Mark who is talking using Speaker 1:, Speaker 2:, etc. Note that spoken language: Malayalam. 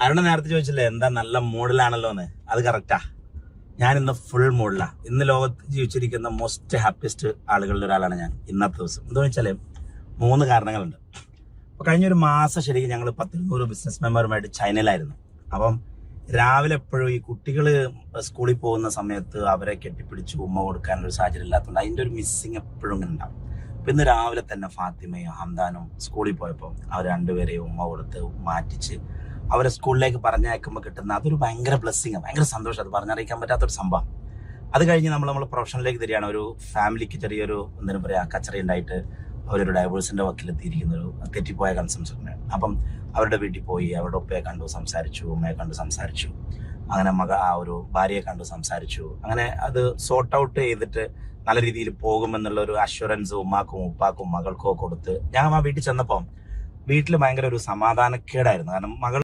Speaker 1: അരുണ നേരത്തെ ചോദിച്ചില്ലേ എന്താ നല്ല മൂഡിലാണല്ലോ എന്ന്. അത് കറക്റ്റാ. ഞാൻ ഇന്ന് ഫുൾ മൂഡിലാണ്. ഇന്ന് ലോകത്ത് ജീവിച്ചിരിക്കുന്ന മോസ്റ്റ് ഹാപ്പിയസ്റ്റ് ആളുകളിൽ ഒരാളാണ് ഞാൻ ഇന്നത്തെ ദിവസം. എന്താണെന്ന് വെച്ചാല് 3 കാരണങ്ങളുണ്ട്. അപ്പൊ കഴിഞ്ഞൊരു മാസം ശരിക്കും ഞങ്ങൾ 100 ബിസിനസ്മാൻമാരുമായിട്ട് ചൈനയിലായിരുന്നു. അപ്പം രാവിലെ എപ്പോഴും ഈ കുട്ടികള് സ്കൂളിൽ പോകുന്ന സമയത്ത് അവരെ കെട്ടിപ്പിടിച്ച് ഉമ്മ കൊടുക്കാനൊരു സാഹചര്യം ഇല്ലാത്തതുകൊണ്ട് അതിന്റെ ഒരു മിസ്സിങ് എപ്പോഴും ഇങ്ങനെ ഉണ്ടാവും. അപ്പൊ ഇന്ന് രാവിലെ തന്നെ ഫാത്തിമയും ഹംദാനും സ്കൂളിൽ പോയപ്പോൾ അവർ രണ്ടുപേരെയും ഉമ്മ കൊടുത്ത് മാറ്റിച്ച് അവരെ സ്കൂളിലേക്ക് പറഞ്ഞയക്കുമ്പോൾ കിട്ടുന്ന അതൊരു ഭയങ്കര ബ്ലെസ്സിങ്, ഭയങ്കര സന്തോഷം. അത് പറഞ്ഞറിയിക്കാൻ പറ്റാത്തൊരു സംഭവം. അത് കഴിഞ്ഞ് നമ്മൾ പ്രൊഫഷനിലേക്ക് തരികയാണ്. ഒരു ഫാമിലിക്ക് ചെറിയൊരു എന്തിനും പറയാ കച്ചറ ഉണ്ടായിട്ട് അവരൊരു ഡൈവേഴ്സിന്റെ വക്കിലെത്തിയിരിക്കുന്ന ഒരു തെറ്റിപ്പോയ കൺസംസ് ഉണ്ട്. അപ്പം അവരുടെ വീട്ടിൽ പോയി അവരുടെ ഉപ്പയെ കണ്ടു സംസാരിച്ചു, ഉമ്മയെ കണ്ടു സംസാരിച്ചു, അങ്ങനെ ആ ഒരു ഭാര്യയെ കണ്ടു സംസാരിച്ചു. അങ്ങനെ അത് സോർട്ട് ഔട്ട് ചെയ്തിട്ട് നല്ല രീതിയിൽ പോകുമെന്നുള്ള ഒരു അഷ്വറൻസ് ഉമ്മാക്കും ഉപ്പാക്കും മകൾക്കോ കൊടുത്ത് ഞാൻ ആ വീട്ടിൽ ചെന്നപ്പം വീട്ടിൽ ഭയങ്കര ഒരു സമാധാനക്കേടായിരുന്നു. കാരണം മകൾ